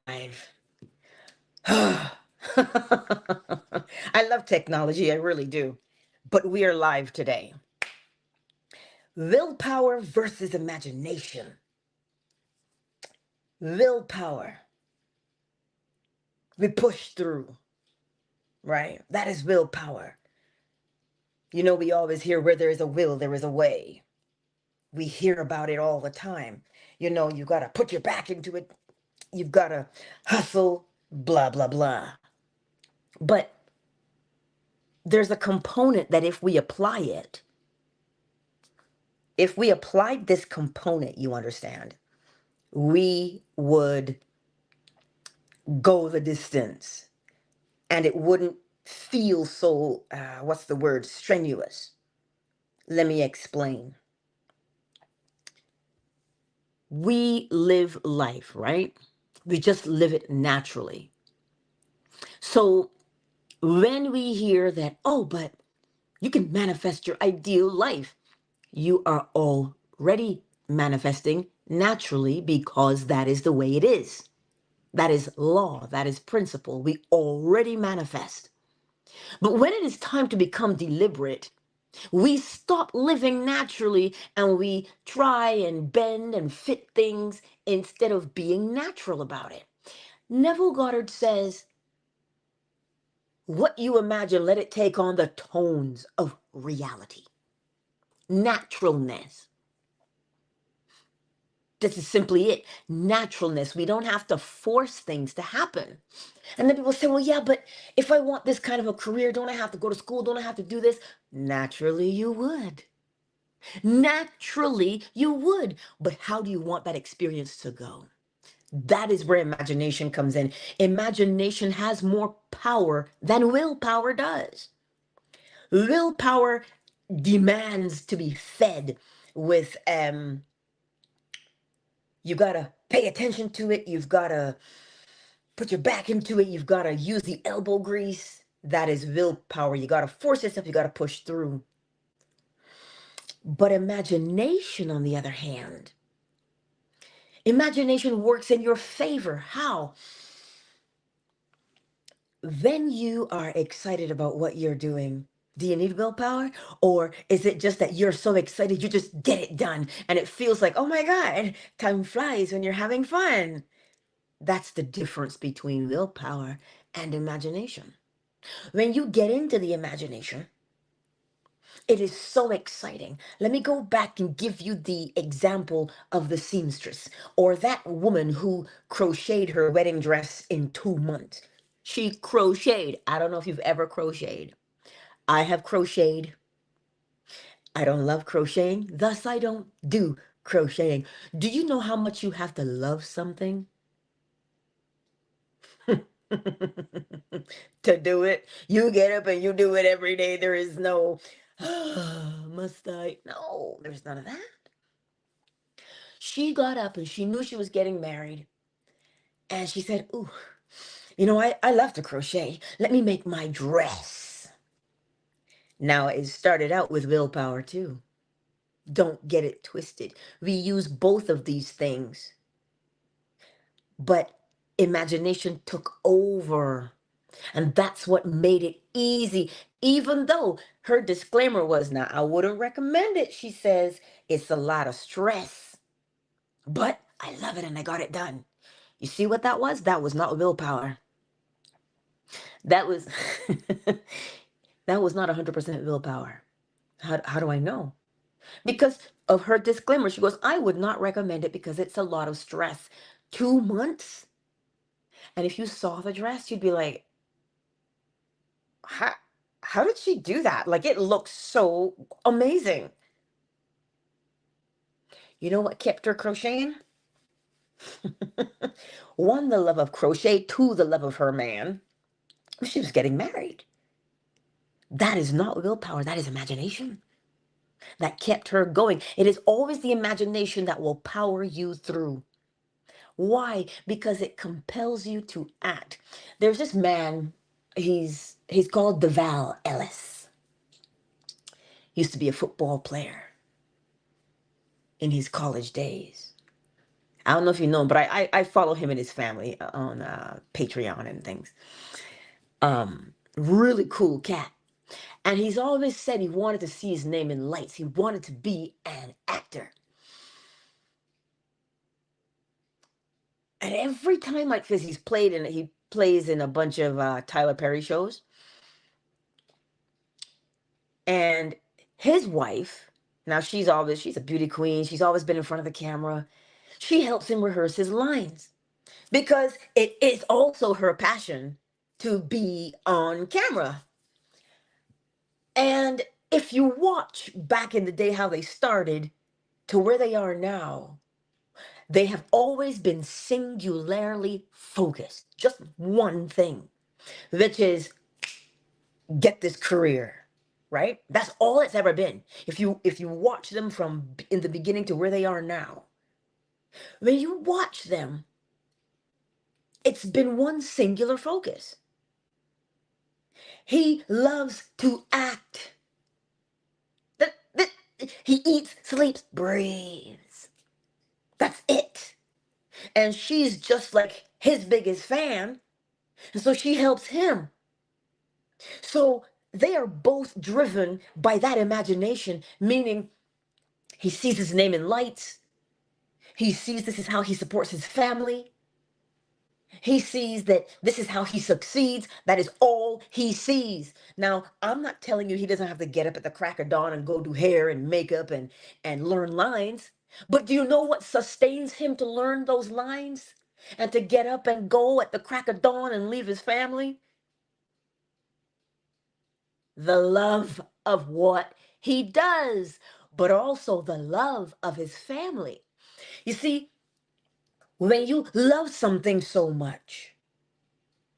live. I love technology, I really do. But we are live today. Willpower versus imagination. Willpower. We push through, right? That is willpower. You know, we always hear where there is a will, there is a way. We hear about it all the time. You know, you got to put your back into it. You've got to hustle, blah, blah, blah. But there's a component that if we applied this component, you understand, we would go the distance and it wouldn't feel so, what's the word, strenuous. Let me explain. We live life, right? We just live it naturally. So when we hear that, oh, but you can manifest your ideal life, you are already manifesting naturally because that is the way it is. That is law, that is principle. We already manifest. But when it is time to become deliberate, we stop living naturally and we try and bend and fit things instead of being natural about it. Neville Goddard says, what you imagine, let it take on the tones of reality. Naturalness. This is simply it. Naturalness. We don't have to force things to happen. And then people say, well, yeah, but if I want this kind of a career, don't I have to go to school? Don't I have to do this? Naturally, you would. Naturally, you would. But how do you want that experience to go? That is where imagination comes in. Imagination has more power than willpower does. Willpower demands to be fed with you gotta pay attention to it. You've gotta put your back into it. You've gotta use the elbow grease. That is willpower. You gotta force yourself. You gotta push through. But imagination, on the other hand, imagination works in your favor. How? When you are excited about what you're doing, do you need willpower? Or is it just that you're so excited, you just get it done and it feels like, oh my God, time flies when you're having fun? That's the difference between willpower and imagination. When you get into the imagination, it is so exciting. Let me go back and give you the example of the seamstress or that woman who crocheted her wedding dress in 2 months. She crocheted. I don't know if you've ever crocheted. I have crocheted. I don't love crocheting, thus I don't do crocheting. Do you know how much you have to love something to do it? You get up and you do it every day. There is no, must I? No, there's none of that. She got up and she knew she was getting married. And she said, ooh, I love to crochet. Let me make my dress. Now, it started out with willpower too. Don't get it twisted. We use both of these things, but imagination took over. And that's what made it easy, even though her disclaimer was, now, I wouldn't recommend it. She says, it's a lot of stress, but I love it and I got it done. You see what that was? That was not willpower. That was, that was not 100% willpower. How do I know? Because of her disclaimer. She goes, I would not recommend it because it's a lot of stress. 2 months? And if you saw the dress, you'd be like, how, how did she do that? Like, it looks so amazing. You know what kept her crocheting? One, the love of crochet. Two, the love of her man. She was getting married. That is not willpower. That is imagination. That kept her going. It is always the imagination that will power you through. Why? Because it compels you to act. There's this man, he's called Deval Ellis. He used to be a football player in his college days. I don't know if you know him, but I follow him and his family on Patreon and things. Really cool cat. And he's always said he wanted to see his name in lights. He wanted to be an actor. And every time, like, because he plays in a bunch of Tyler Perry shows. And his wife, now she's a beauty queen. She's always been in front of the camera. She helps him rehearse his lines because it is also her passion to be on camera. And if you watch back in the day how they started to where they are now, they have always been singularly focused, just one thing, which is get this career, right? That's all it's ever been. If you watch them from in the beginning to where they are now, when you watch them, it's been one singular focus. He loves to act. That he eats, sleeps, breathes. That's it. And she's just like his biggest fan. And so she helps him. So they are both driven by that imagination, meaning he sees his name in lights. He sees this is how he supports his family. He sees that this is how he succeeds. That is all he sees. Now, I'm not telling you he doesn't have to get up at the crack of dawn and go do hair and makeup and learn lines. But do you know what sustains him to learn those lines and to get up and go at the crack of dawn and leave his family? The love of what he does, but also the love of his family. You see, when you love something so much,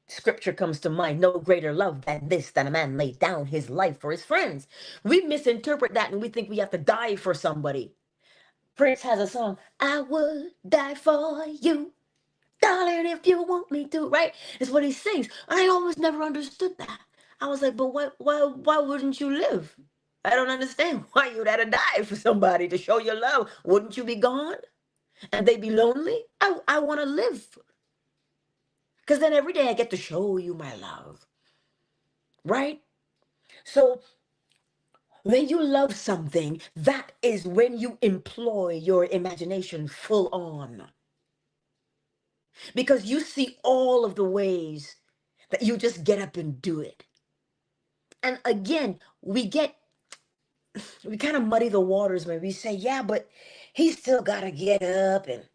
scripture comes to mind, no greater love than this, that a man laid down his life for his friends. We misinterpret that and we think we have to die for somebody. Prince has a song, I would die for you, darling, if you want me to, right? It's what he sings. I always never understood that. I was like, but why wouldn't you live? I don't understand why you'd have to die for somebody to show your love. Wouldn't you be gone? And they be lonely? I want to live. Because then every day I get to show you my love. Right? So when you love something, that is when you employ your imagination full on. Because you see all of the ways that you just get up and do it. And again, we kind of muddy the waters when we say, yeah, but he's still got to get up and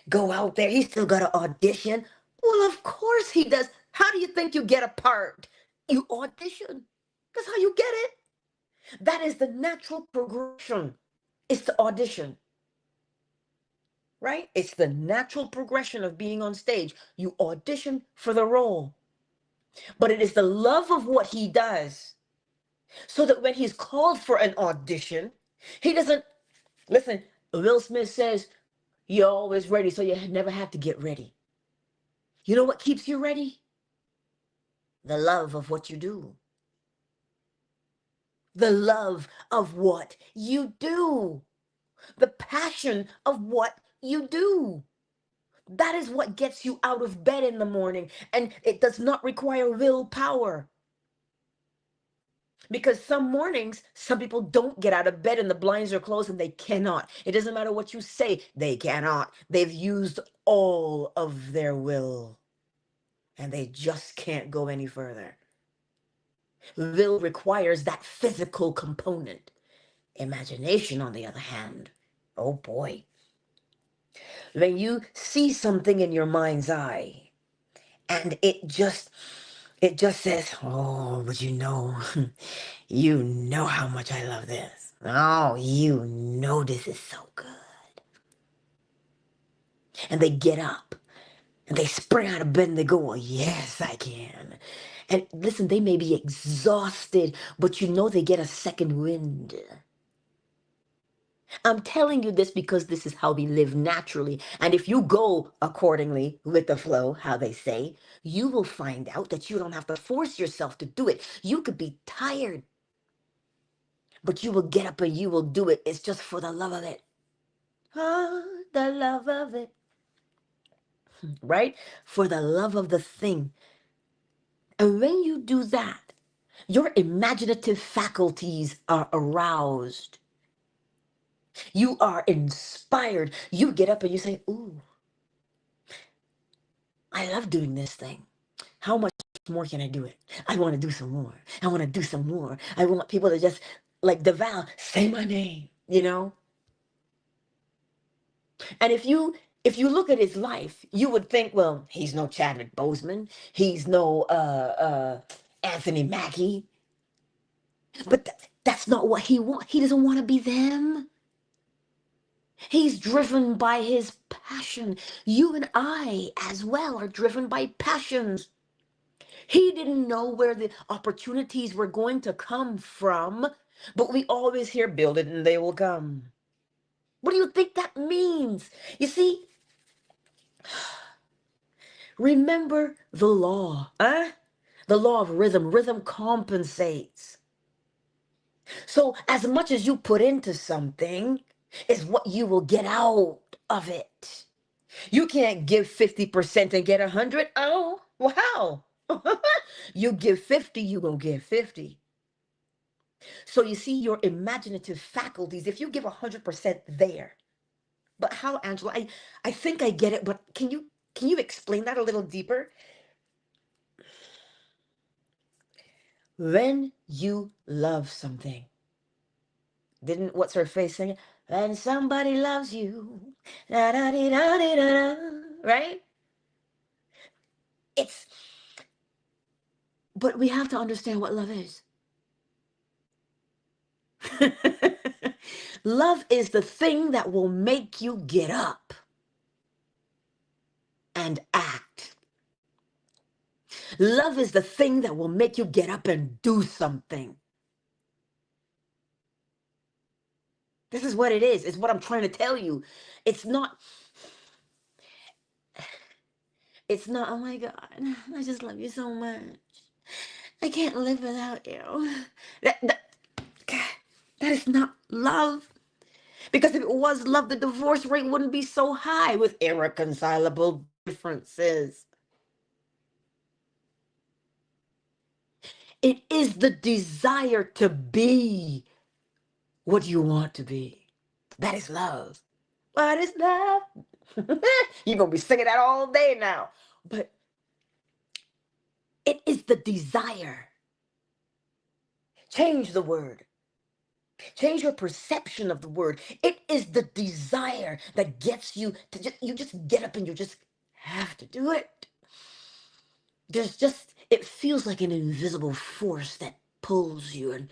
go out there. He's still got to audition. Well, of course he does. How do you think you get a part? You audition. That's how you get it. That is the natural progression. It's the audition. Right? It's the natural progression of being on stage. You audition for the role. But it is the love of what he does. So that when he's called for an audition, he doesn't, listen, Will Smith says, you're always ready, so you never have to get ready. You know what keeps you ready? The love of what you do. The love of what you do. The passion of what you do. That is what gets you out of bed in the morning. And it does not require willpower. Because some mornings, some people don't get out of bed and the blinds are closed and they cannot. It doesn't matter what you say, they cannot. They've used all of their will and they just can't go any further. Will requires that physical component. Imagination, on the other hand, oh boy. When you see something in your mind's eye and it just says, oh, but you know, you know how much I love this. Oh, you know this is so good. And they get up and they spring out of bed and they go, well, yes, I can. And listen, they may be exhausted, but you know they get a second wind. I'm telling you this because this is how we live naturally. And if you go accordingly with the flow, how they say, you will find out that you don't have to force yourself to do it. You could be tired, but you will get up and you will do it. It's just for the love of it. Ah, the love of it. right? For the love of the thing. And when you do that, your imaginative faculties are aroused. You are inspired. You get up and you say, ooh, I love doing this thing. How much more can I do it? I want to do some more. I want to do some more. I want people to just like devour, say my name, you know? And if you look at his life, you would think, well, he's no Chadwick Boseman. He's no Anthony Mackie. But that's not what he wants. He doesn't want to be them. He's driven by his passion. You and I as well are driven by passions. He didn't know where the opportunities were going to come from, but we always hear, build it and they will come. What do you think that means? You see, remember the law, huh? The law of rhythm. Rhythm compensates. So as much as you put into something is what you will get out of it. You can't give 50% and get 100. Oh, wow. You give 50, you gonna get 50. So you see your imaginative faculties, if you give 100% there. But how, Angela? I think I get it, but can you explain that a little deeper? When you love something, didn't what's her face sing it? When somebody loves you, da da da da da da, right? It's but we have to understand what love is. Love is the thing that will make you get up and act. Love is the thing that will make you get up and do something. This is what it is. It's what I'm trying to tell you. It's not, oh my God, I just love you so much. I can't live without you. That, that is not love. Because if it was love, the divorce rate wouldn't be so high with irreconcilable differences. It is the desire to be what you want to be. That is love. What is love? You're going to be singing that all day now. But it is the desire. Change the word. Change your perception of the word. It is the desire that gets you to you just get up and you just have to do it. It feels like an invisible force that pulls you and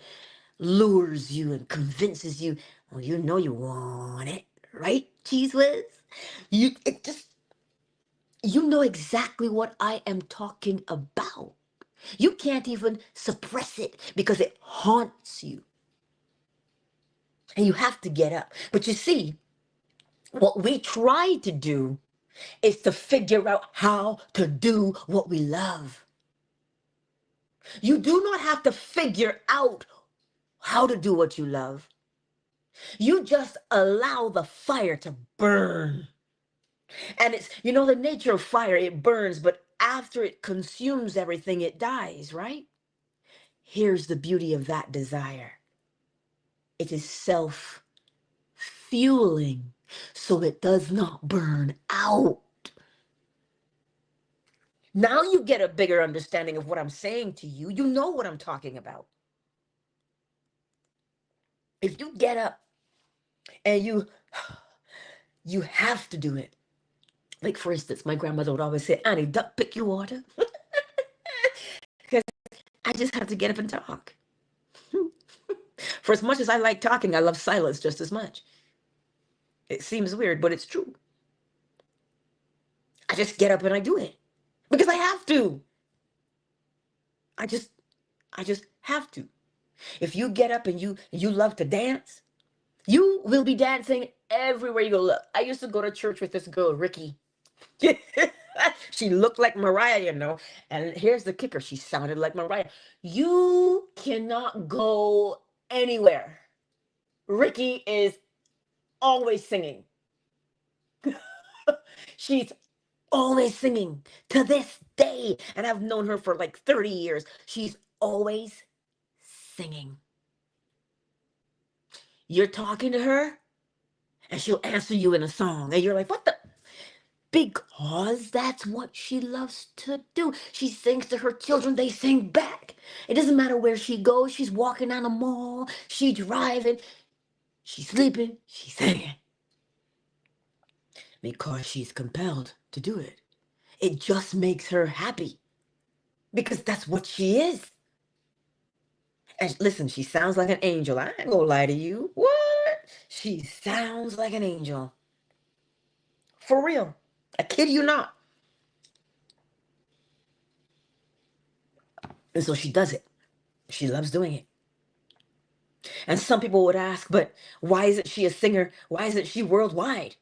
lures you and convinces you, well, you know you want it, right, Cheese Whiz? You know exactly what I am talking about. You can't even suppress it because it haunts you. And you have to get up. But you see, what we try to do is to figure out how to do what we love. You do not have to figure out how to do what you love. You just allow the fire to burn. And it's, the nature of fire, it burns, but after it consumes everything, it dies, right? Here's the beauty of that desire. It is self-fueling, so it does not burn out. Now you get a bigger understanding of what I'm saying to you. You know what I'm talking about. If you get up and you have to do it. Like, for instance, my grandmother would always say, Annie, duck, pick your water. Because I just have to get up and talk. For as much as I like talking, I love silence just as much. It seems weird, but it's true. I just get up and I do it. Because I have to. I just have to. If you get up and you love to dance, you will be dancing everywhere you go. Look, I used to go to church with this girl, Ricky. She looked like Mariah, and here's the kicker, she sounded like Mariah. You cannot go anywhere. Ricky is always singing. She's always singing to this day. And I've known her for like 30 years. She's always singing. You're talking to her and she'll answer you in a song. And you're like, what the? Because that's what she loves to do. She sings to her children, they sing back. It doesn't matter where she goes. She's walking down the mall, she's driving, she's sleeping, she's singing. Because she's compelled to do it. It just makes her happy. Because that's what she is. And listen, she sounds like an angel. I ain't gonna lie to you. What? She sounds like an angel. For real. I kid you not. And so she does it. She loves doing it. And some people would ask, but why isn't she a singer? Why isn't she worldwide?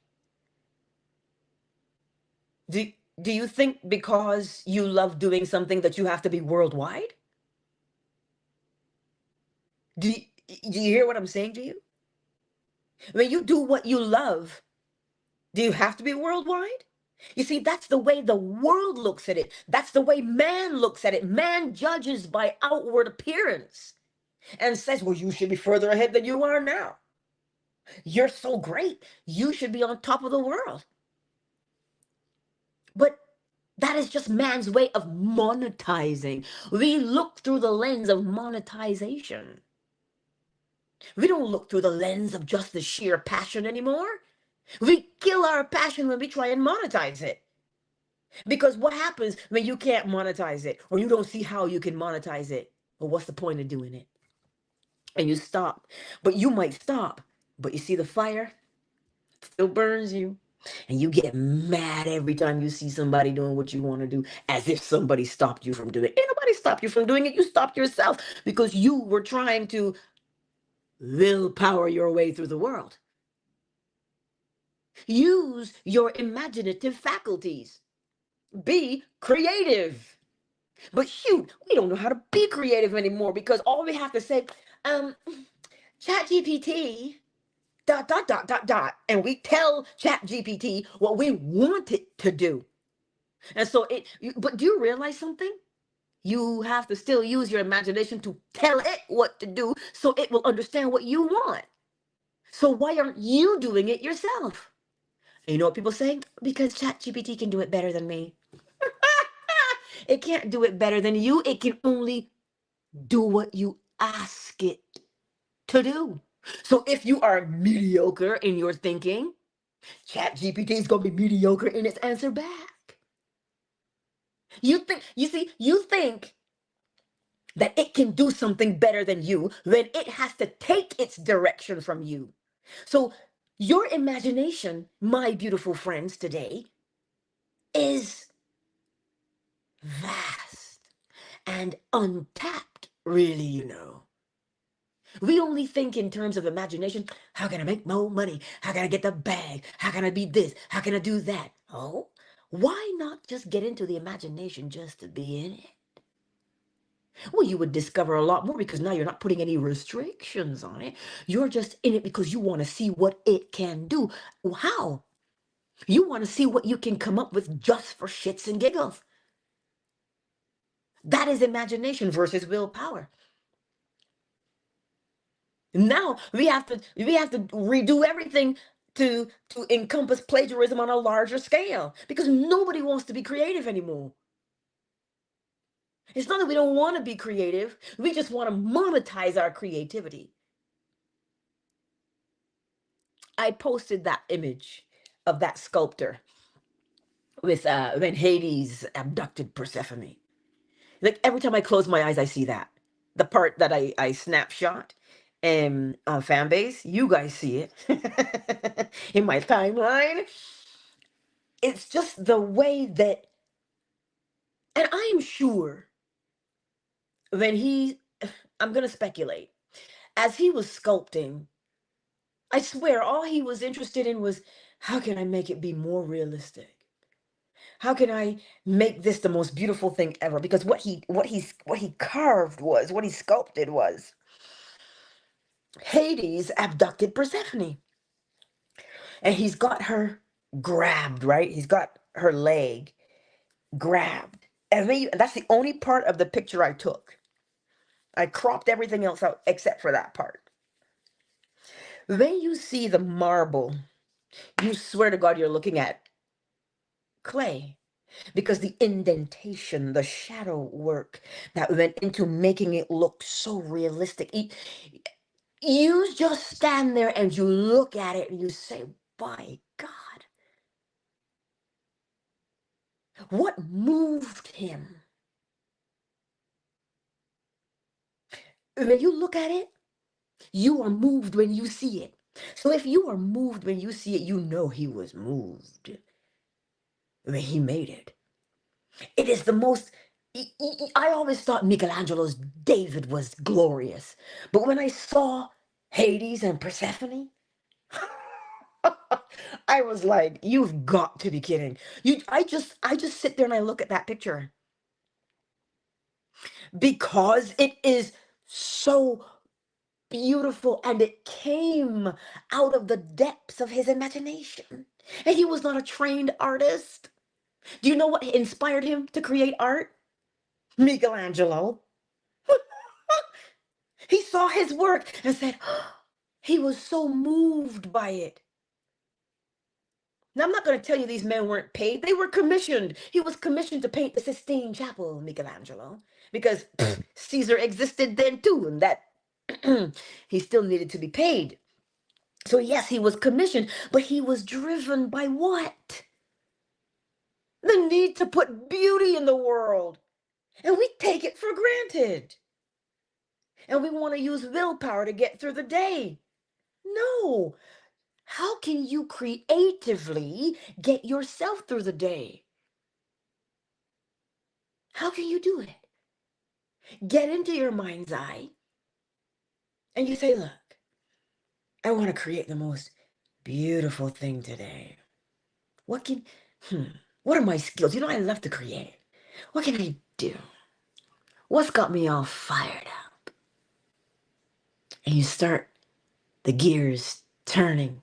Do, do you think because you love doing something that you have to be worldwide? Do you hear what I'm saying to you? When you do what you love, do you have to be worldwide? You see, that's the way the world looks at it. That's the way man looks at it. Man judges by outward appearance and says, well, you should be further ahead than you are now. You're so great. You should be on top of the world. But that is just man's way of monetizing. We look through the lens of monetization. We don't look through the lens of just the sheer passion anymore. We kill our passion when we try and monetize it. Because what happens when you can't monetize it or you don't see how you can monetize it? Well, what's the point of doing it? And you stop. But you might stop. But you see the fire still burns you. And you get mad every time you see somebody doing what you want to do, as if somebody stopped you from doing it. Ain't nobody stopped you from doing it. You stopped yourself because you were trying to willpower your way through the world. Use your imaginative faculties. Be creative. But shoot, we don't know how to be creative anymore because all we have to say, ChatGPT, ... And we tell ChatGPT what we want it to do. And so but do you realize something? You have to still use your imagination to tell it what to do so it will understand what you want. So why aren't you doing it yourself? And you know what people say? Because ChatGPT can do it better than me. It can't do it better than you. It can only do what you ask it to do. So if you are mediocre in your thinking, ChatGPT is going to be mediocre in its answer back. You think that it can do something better than you when it has to take its direction from you. So your imagination, my beautiful friends today, is vast and untapped, really, you know. We only think in terms of imagination. How can I make more money? How can I get the bag? How can I be this? How can I do that? Oh, why not just get into the imagination just to be in it? Well, you would discover a lot more because now you're not putting any restrictions on it. You're just in it because you want to see what it can do. How? You want to see what you can come up with just for shits and giggles. That is imagination versus willpower. Now we have to redo everything to encompass plagiarism on a larger scale because nobody wants to be creative anymore. It's not that we don't want to be creative, we just want to monetize our creativity. I posted that image of that sculptor with when Hades abducted Persephone. Like every time I close my eyes, I see that. The part that I snapshot on Fanbase, you guys see it in my timeline. It's just the way that, and I am sure when I'm gonna speculate, as he was sculpting, I swear all he was interested in was how can I make it be more realistic? How can I make this the most beautiful thing ever? Because what he carved was, what he sculpted was Hades abducted Persephone. And he's got her grabbed, right? He's got her leg grabbed. And then that's the only part of the picture I took. I cropped everything else out except for that part. When you see the marble, you swear to God you're looking at clay, because the indentation, the shadow work that went into making it look so realistic. You just stand there and you look at it and you say, by God, what moved him? When you look at it, you are moved when you see it. So if you are moved when you see it, you know he was moved when he made it. It is the most. I always thought Michelangelo's David was glorious, but when I saw Hades and Persephone, I was like, "You've got to be kidding!" I just sit there and I look at that picture because it is so beautiful and it came out of the depths of his imagination. And he was not a trained artist. Do you know what inspired him to create art? Michelangelo. He saw his work and said, he was so moved by it. Now, I'm not going to tell you these men weren't paid. They were commissioned. He was commissioned to paint the Sistine Chapel, Michelangelo, because Caesar existed then too, and that he still needed to be paid. So yes, he was commissioned, but he was driven by what? The need to put beauty in the world. And we take it for granted. And we want to use willpower to get through the day. No. How can you creatively get yourself through the day? How can you do it? Get into your mind's eye and you say, look, I want to create the most beautiful thing today. What can, what are my skills? You know, I love to create. What can I do? What's got me all fired up? And you start the gears turning.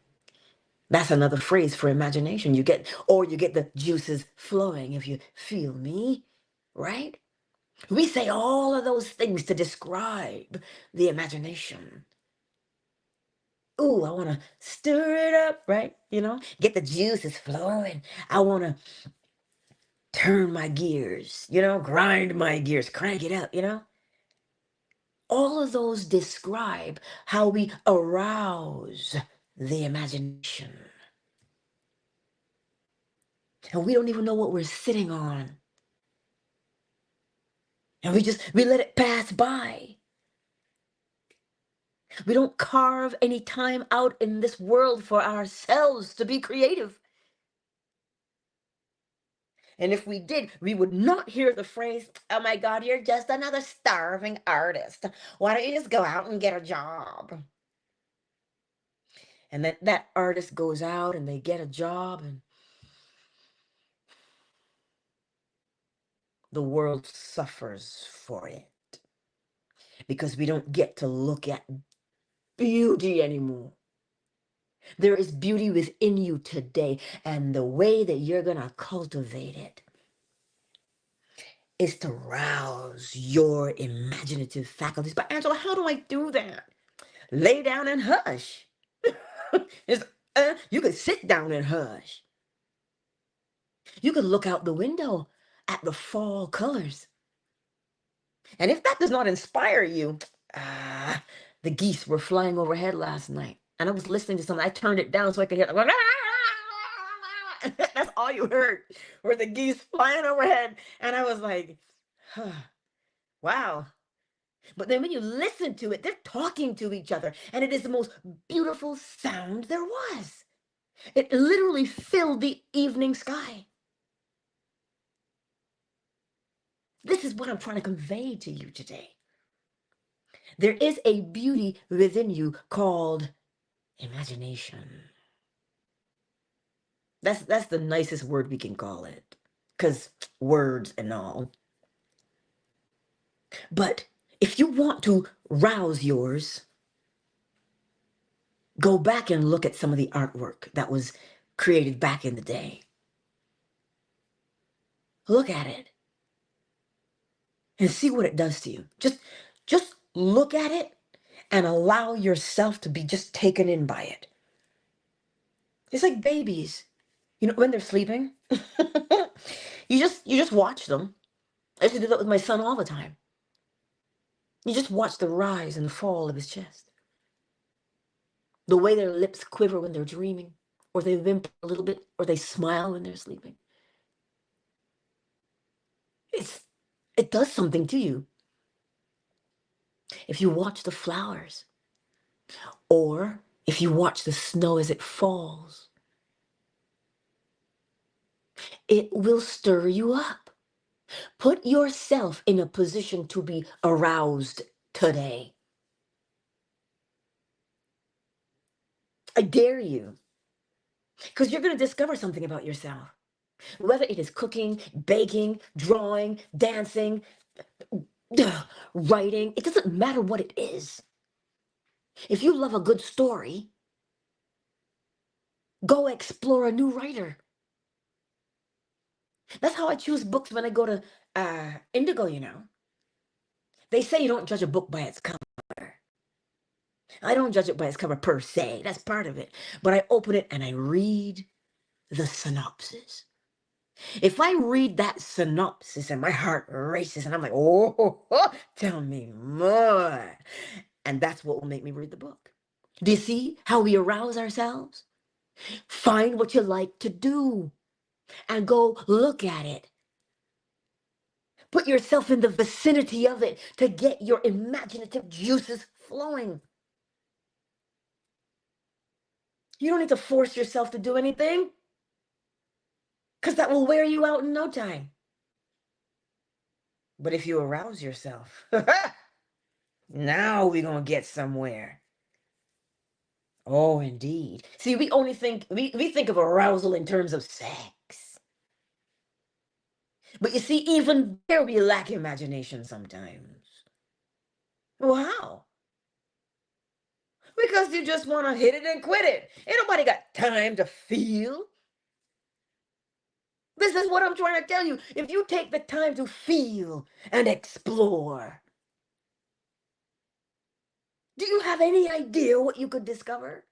That's another phrase for imagination. You get the juices flowing, if you feel me, right? We say all of those things to describe the imagination. Ooh, I want to stir it up, right? Get the juices flowing. I want to turn my gears, grind my gears, crank it up. All of those describe how we arouse the imagination. And we don't even know what we're sitting on. And we let it pass by. We don't carve any time out in this world for ourselves to be creative. And if we did, we would not hear the phrase, oh my God, you're just another starving artist. Why don't you just go out and get a job? And that artist goes out and they get a job and the world suffers for it because we don't get to look at beauty anymore. There is beauty within you today, and the way that you're going to cultivate it is to rouse your imaginative faculties. But Angela, how do I do that? Lay down and hush. You could sit down and hush. You could look out the window at the fall colors. And if that does not inspire you, the geese were flying overhead last night. And I was listening to something. I turned it down so I could hear them. That's all you heard were the geese flying overhead. And I was like, wow. But then when you listen to it, they're talking to each other. And it is the most beautiful sound there was. It literally filled the evening sky. This is what I'm trying to convey to you today. There is a beauty within you called imagination. That's the nicest word we can call it, because words and all. But if you want to rouse yours, go back and look at some of the artwork that was created back in the day. Look at it and see what it does to you. Just look at it and allow yourself to be just taken in by it. It's like babies, when they're sleeping. You just watch them. I used to do that with my son all the time. You just watch the rise and fall of his chest. The way their lips quiver when they're dreaming, or they whimper a little bit, or they smile when they're sleeping. It does something to you. If you watch the flowers, or if you watch the snow as it falls, it will stir you up. Put yourself in a position to be aroused today. I dare you, because you're going to discover something about yourself. Whether it is cooking, baking, drawing, dancing, writing, it doesn't matter what it is. If you love a good story, go explore a new writer. That's how I choose books when I go to Indigo. They say you don't judge a book by its cover. I don't judge it by its cover per se. That's part of it. But I open it and I read the synopsis. If I read that synopsis and my heart races and I'm like, oh, tell me more. And that's what will make me read the book. Do you see how we arouse ourselves? Find what you like to do and go look at it. Put yourself in the vicinity of it to get your imaginative juices flowing. You don't need to force yourself to do anything, because that will wear you out in no time. But if you arouse yourself, now we're going to get somewhere. Oh, indeed. See, we only think, we think of arousal in terms of sex. But you see, even there we lack imagination sometimes. Well, how? Because you just want to hit it and quit it. Ain't nobody got time to feel. This is what I'm trying to tell you. If you take the time to feel and explore, do you have any idea what you could discover?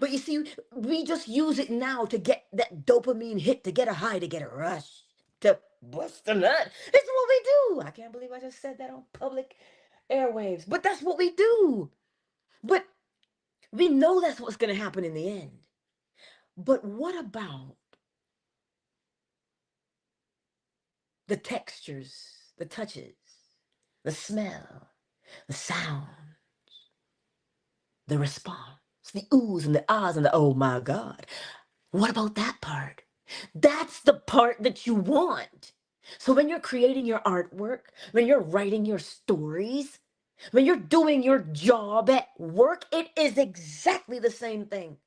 But you see, we just use it now to get that dopamine hit, to get a high, to get a rush, to bust a nut. It's what we do. I can't believe I just said that on public airwaves. But that's what we do. But we know that's what's going to happen in the end. But what about the textures, the touches, the smell, the sound, the response, the oohs and the ahs and the oh my God? What about that part? That's the part that you want. So when you're creating your artwork, when you're writing your stories, when you're doing your job at work, it is exactly the same thing.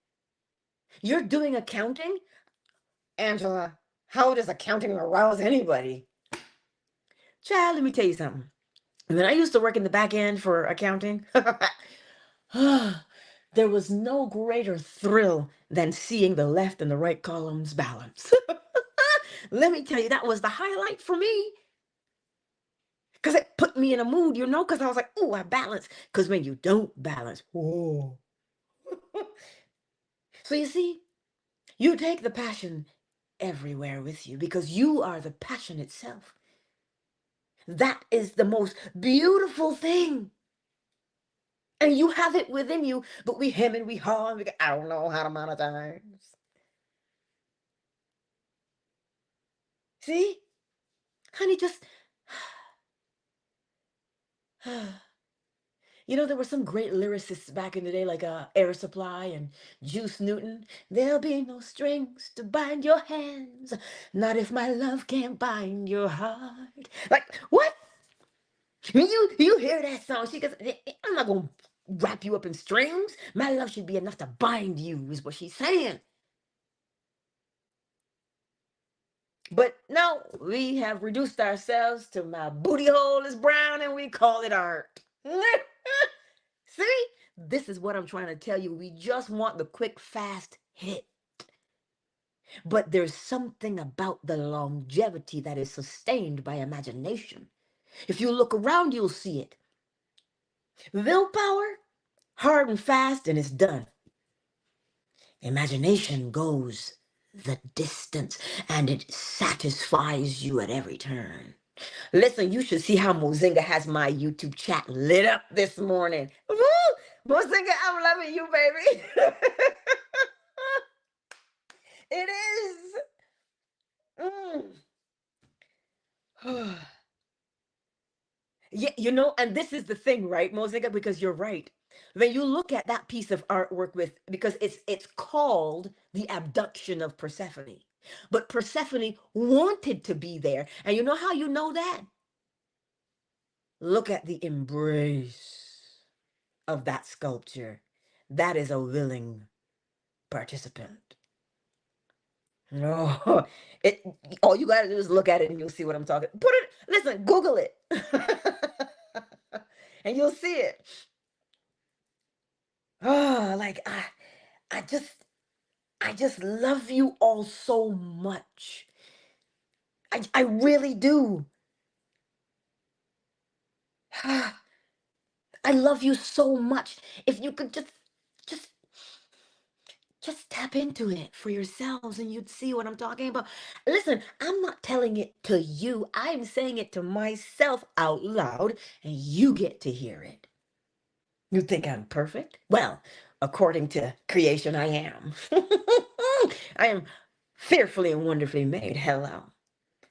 You're doing accounting, Angela. How does accounting arouse anybody? Child, let me tell you something. When I used to work in the back end for accounting, there was no greater thrill than seeing the left and the right columns balance. Let me tell you, that was the highlight for me. Because it put me in a mood, because I was like, oh, I balance. Because when you don't balance, whoa. So you see, you take the passion everywhere with you because you are the passion itself. That is the most beautiful thing. And you have it within you, but we hem and we haw and we go, I don't know how to monetize. See? Honey, just... there were some great lyricists back in the day, like Air Supply and Juice Newton. There'll be no strings to bind your hands, not if my love can't bind your heart. Like, what? When you hear that song, she goes, I'm not going to wrap you up in strings. My love should be enough to bind you, is what she's saying. But no, we have reduced ourselves to my booty hole is brown and we call it art. See, this is what I'm trying to tell you. We just want the quick, fast hit. But there's something about the longevity that is sustained by imagination. If you look around, you'll see it. Willpower, hard and fast, and it's done. Imagination goes the distance and it satisfies you at every turn. Listen, you should see how Mozinga has my YouTube chat lit up this morning. Woo! Mozinga, I'm loving you, baby. It is. Mm. Yeah, and this is the thing, right, Mozinga? Because you're right. When you look at that piece of artwork because it's called the abduction of Persephone. But Persephone wanted to be there. And you know how you know that? Look at the embrace of that sculpture. That is a willing participant. No, it all you gotta do is look at it and you'll see what I'm talking. Listen, Google it. And you'll see it. Oh, like I just I just love you all so much. I really do. I love you so much. If you could just just tap into it for yourselves and you'd see what I'm talking about. Listen, I'm not telling it to you. I'm saying it to myself out loud and you get to hear it. You think I'm perfect? Well, according to creation, I am. I am fearfully and wonderfully made. Hello.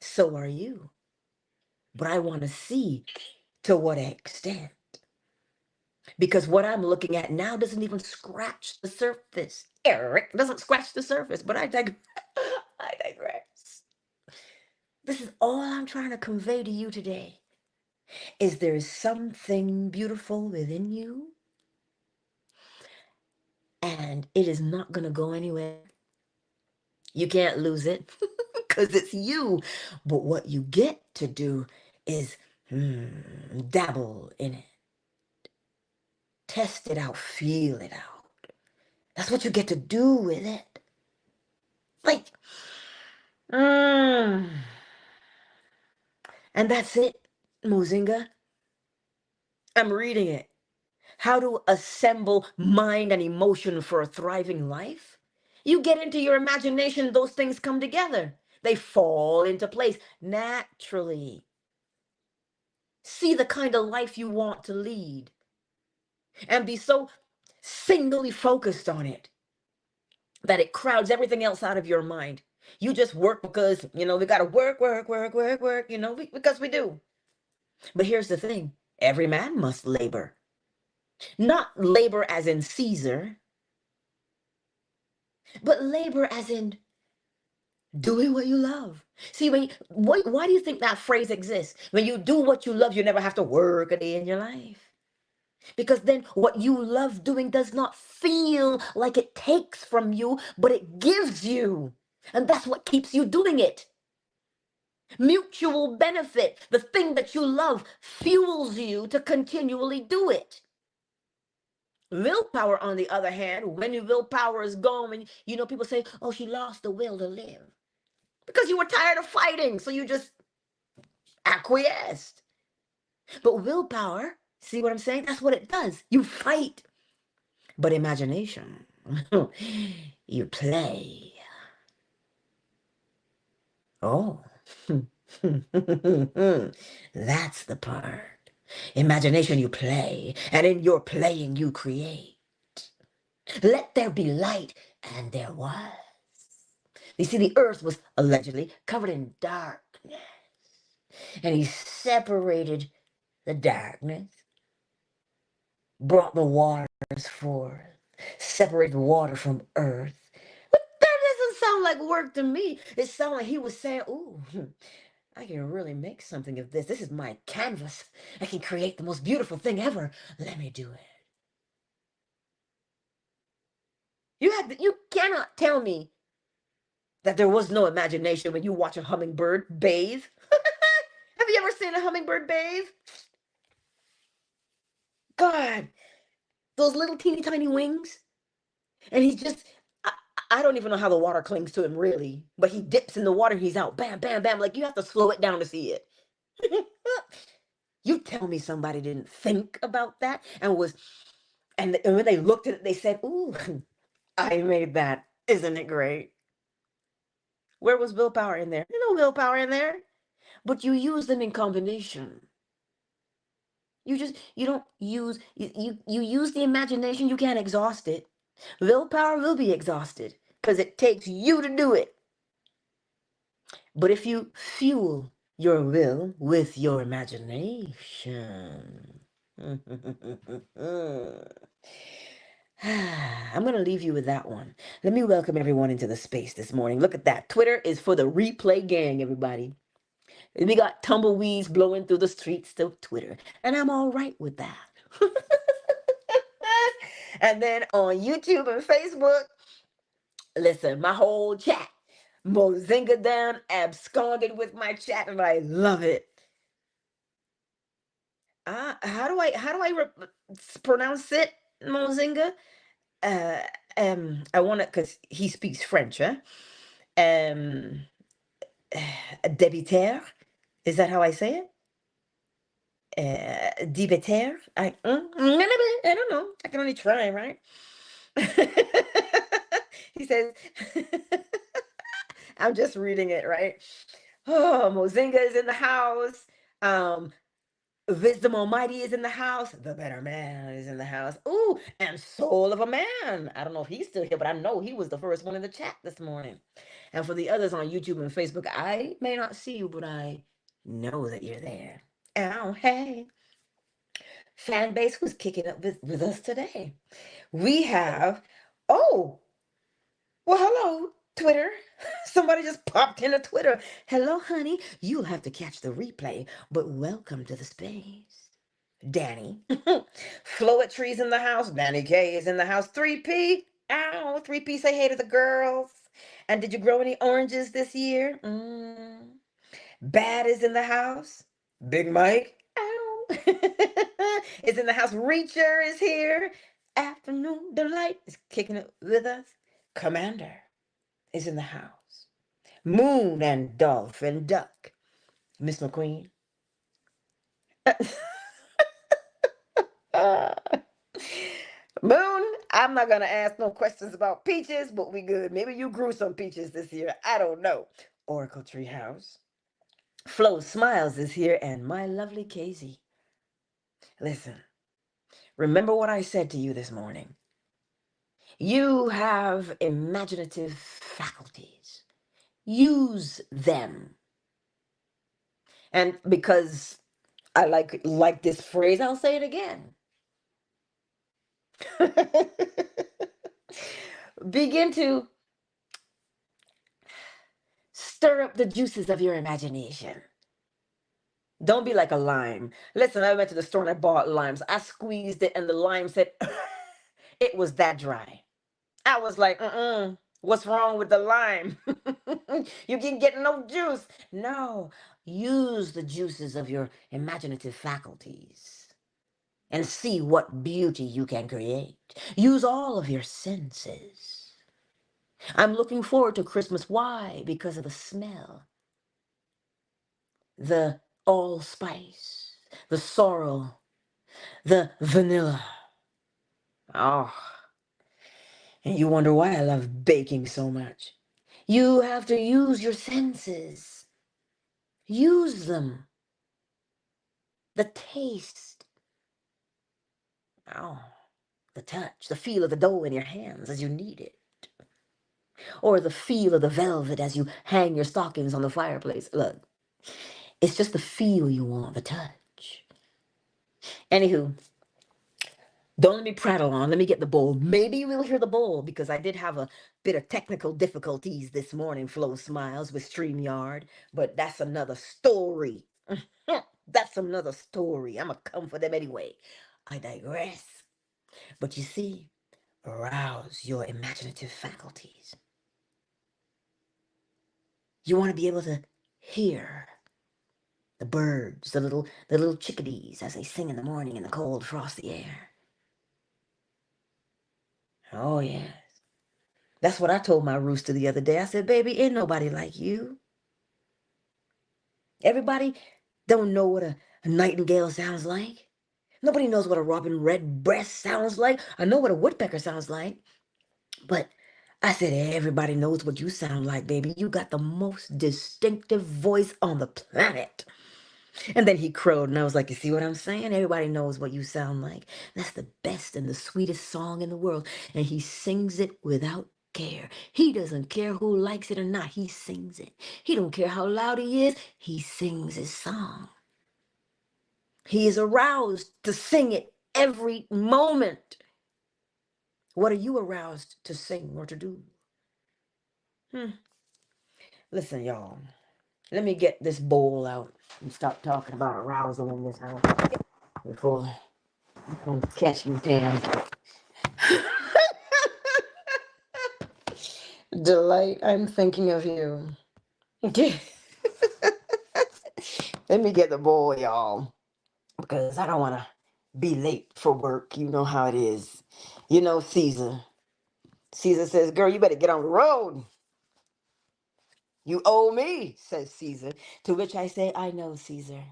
So are you. But I want to see to what extent. Because what I'm looking at now doesn't even scratch the surface. Eric doesn't scratch the surface, but I digress. This is all I'm trying to convey to you today. Is there something beautiful within you? And it is not going to go anywhere. You can't lose it because it's you. But what you get to do is dabble in it. Test it out, feel it out. That's what you get to do with it. Like, and that's it, Mozinga. I'm reading it. How to assemble mind and emotion for a thriving life. You get into your imagination, those things come together. They fall into place naturally. See the kind of life you want to lead and be so singly focused on it that it crowds everything else out of your mind. You just work because, we got to work, because we do. But here's the thing. Every man must labor. Not labor as in Caesar, but labor as in doing what you love. See, why do you think that phrase exists? When you do what you love, you never have to work a day in your life. Because then what you love doing does not feel like it takes from you, but it gives you. And that's what keeps you doing it. Mutual benefit. The thing that you love fuels you to continually do it. Willpower, on the other hand, when your willpower is gone, when people say, oh, she lost the will to live. Because you were tired of fighting, so you just acquiesced. But willpower, see what I'm saying? That's what it does. You fight. But imagination, you play. Oh, that's the part. Imagination, you play. And in your playing, you create. Let there be light, and there was. You see, the earth was allegedly covered in darkness. And he separated the darkness, brought the waters forth, separated water from earth. But that doesn't sound like work to me. It sounded like he was saying, ooh, I can really make something of this. This is my canvas. I can create the most beautiful thing ever. Let me do it. You cannot tell me that there was no imagination when you watch a hummingbird bathe. Have you ever seen a hummingbird bathe? God, those little teeny tiny wings. And he's just, I don't even know how the water clings to him really, but he dips in the water, he's out. Bam, bam, bam. Like you have to slow it down to see it. You tell me somebody didn't think about that and was, and when they looked at it, they said, "Ooh, I made that. Isn't it great?" Where was willpower in there? No willpower in there, but you use them in combination. You don't use you use the imagination. You can't exhaust it. Willpower will be exhausted because it takes you to do it. But if you fuel your will with your imagination, I'm going to leave you with that one. Let me welcome everyone into the space this morning. Look at that. Twitter is for the replay gang, everybody. We got tumbleweeds blowing through the streets of Twitter, and I'm all right with that. And then on YouTube and Facebook, listen, my whole chat, Mozinga down, absconded with my chat, and I love it. Pronounce it, Mozinga? Uh, I want to, because he speaks French, huh? Um, Débiter, is that how I say it? Débiter? I don't know. I can only try, right? He says, I'm just reading it, right? Oh, Mozinga is in the house. Wisdom Almighty is in the house. The Better Man is in the house. Ooh, and Soul of a Man. I don't know if he's still here, but I know he was the first one in the chat this morning. And for the others on YouTube and Facebook, I may not see you, but I know that you're there. Oh, hey. Fan base was kicking up with us today. We have, oh, well, hello, Twitter. Somebody just popped into Twitter. Hello, honey. You'll have to catch the replay, but welcome to the space. Danny. Floetry's in the house. Danny K is in the house. 3P. Ow, 3P say hey to the girls. And did you grow any oranges this year? Bad is in the house. Big Mike. Ow. Is in the house. Reacher is here. Afternoon Delight is kicking it with us. Commander is in the house. Moon and Dolphin Duck. Miss McQueen. Moon, I'm not gonna ask no questions about peaches, but we good. Maybe you grew some peaches this year. I don't know. Oracle Treehouse. Flo Smiles is here, and my lovely Casey. Listen, remember what I said to you this morning. You have imaginative faculties. Use them. And because I like this phrase, I'll say it again. Begin to stir up the juices of your imagination. Don't be like a lime. Listen, I went to the store and I bought limes. I squeezed it and the lime said, it was that dry. I was like, what's wrong with the lime? You can get no juice. No, use the juices of your imaginative faculties and see what beauty you can create. Use all of your senses. I'm looking forward to Christmas. Why? Because of the smell, the allspice, the sorrel, the vanilla. Oh, and you wonder why I love baking so much. You have to use your senses. Use them. The taste. Oh, the touch, the feel of the dough in your hands as you knead it. Or the feel of the velvet as you hang your stockings on the fireplace. Look, it's just the feel you want, the touch. Anywho, don't let me prattle on. Let me get the bowl. Maybe we'll hear the bowl because I did have a bit of technical difficulties this morning, Flo Smiles, with StreamYard. But that's another story. That's another story. I'm going to come for them anyway. I digress. But you see, arouse your imaginative faculties. You want to be able to hear the birds, the little chickadees as they sing in the morning in the cold, frosty air. Oh, yes. That's what I told my rooster the other day. I said, baby, ain't nobody like you. Everybody don't know what a nightingale sounds like. Nobody knows what a robin redbreast sounds like. I know what a woodpecker sounds like. But I said, everybody knows what you sound like, baby. You got the most distinctive voice on the planet. And then he crowed, and I was like, you see what I'm saying? Everybody knows what you sound like. That's the best and the sweetest song in the world. And he sings it without care. He doesn't care who likes it or not. He sings it. He don't care how loud he is. He sings his song. He is aroused to sing it every moment. What are you aroused to sing or to do? Listen, y'all. Let me get this bowl out and stop talking about arousal in this house before you come catch me, damn. Delight, I'm thinking of you. Let me get the bowl, y'all, because I don't want to be late for work. You know how it is. You know, Caesar. Caesar says, girl, you better get on the road. You owe me, says Caesar. To which I say, I know, Caesar,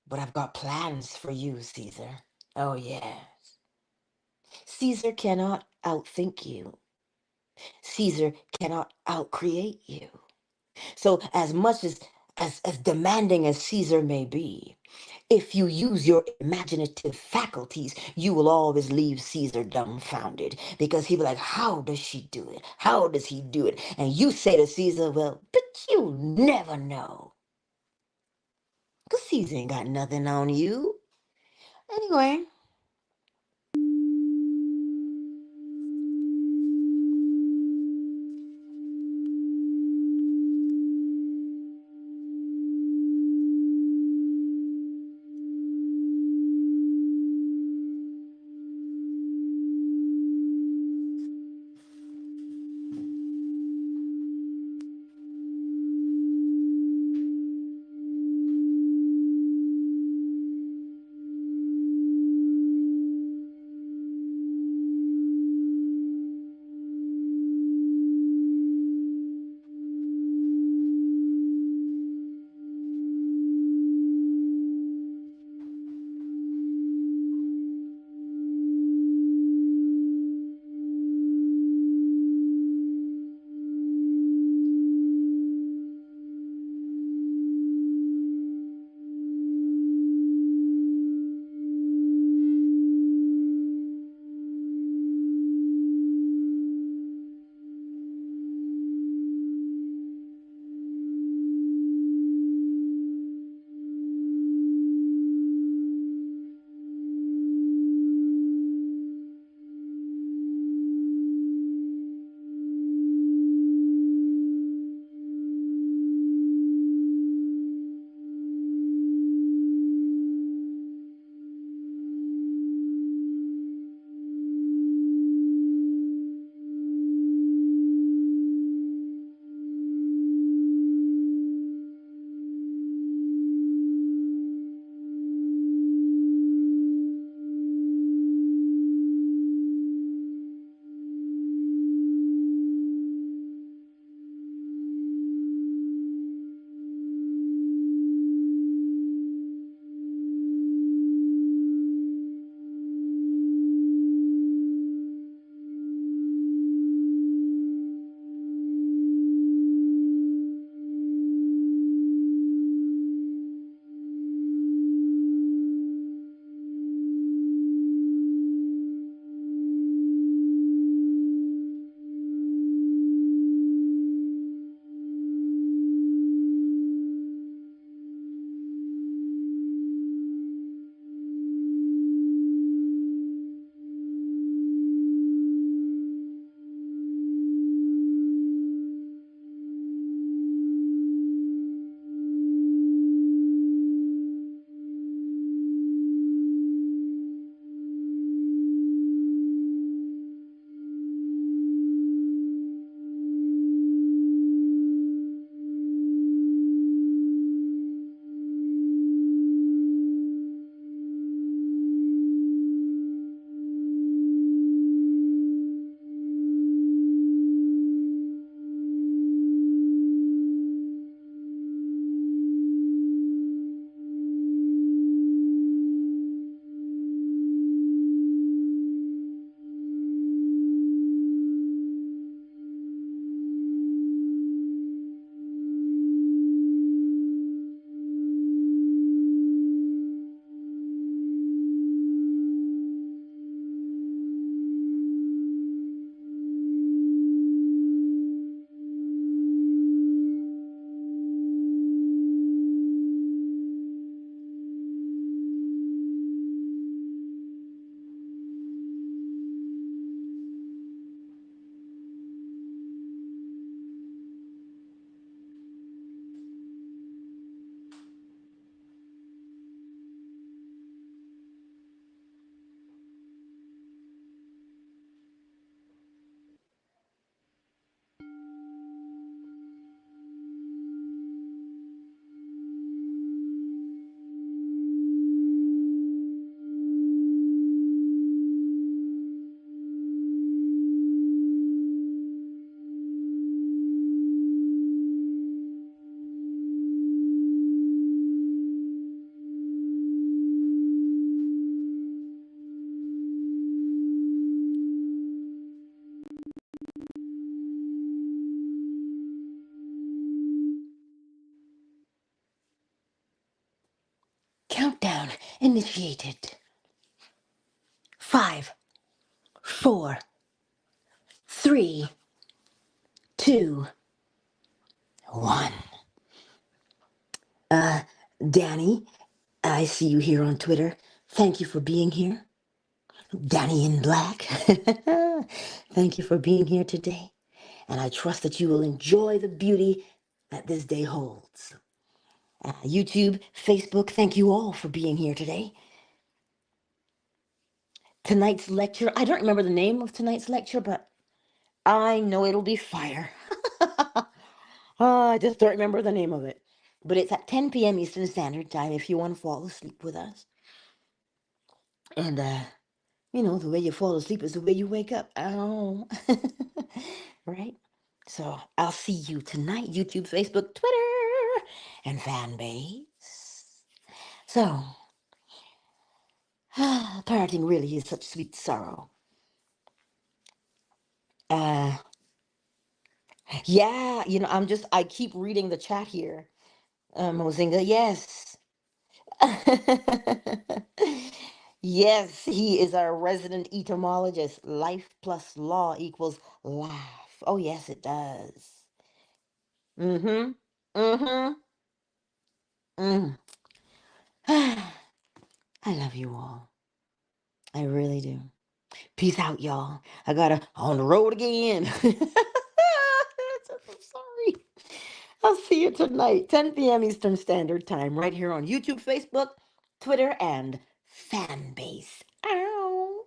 but I've got plans for you, Caesar. Oh, yes. Caesar cannot outthink you. Caesar cannot outcreate you. So as much as demanding as Caesar may be, if you use your imaginative faculties, you will always leave Caesar dumbfounded because he'll be like, how does she do it? How does he do it? And you say to Caesar, well, but you never know. Because Caesar ain't got nothing on you. Anyway. initiated. 5, 4, 3, 2, 1. Danny, I see you here on Twitter. Thank you for being here. Danny in Black. Thank you for being here today. And I trust that you will enjoy the beauty that this day holds. YouTube, Facebook, thank you all for being here today. Tonight's lecture, I don't remember the name of tonight's lecture, but I know it'll be fire. I just don't remember the name of it. But it's at 10 p.m. Eastern Standard Time if you want to fall asleep with us. And, the way you fall asleep is the way you wake up. Oh, right? So I'll see you tonight, YouTube, Facebook, Twitter, and Fanbase. So, parenting really is such sweet sorrow. Yeah, I keep reading the chat here. Mozinga, yes. Yes, he is our resident etymologist. Life plus law equals laugh. Oh, yes, it does. Mm-hmm. Mm-hmm. Mm. I love you all. I really do. Peace out, y'all. I gotta on the road again. I'm sorry. I'll see you tonight, 10 p.m. Eastern Standard Time, right here on YouTube, Facebook, Twitter, and Fanbase. Ow.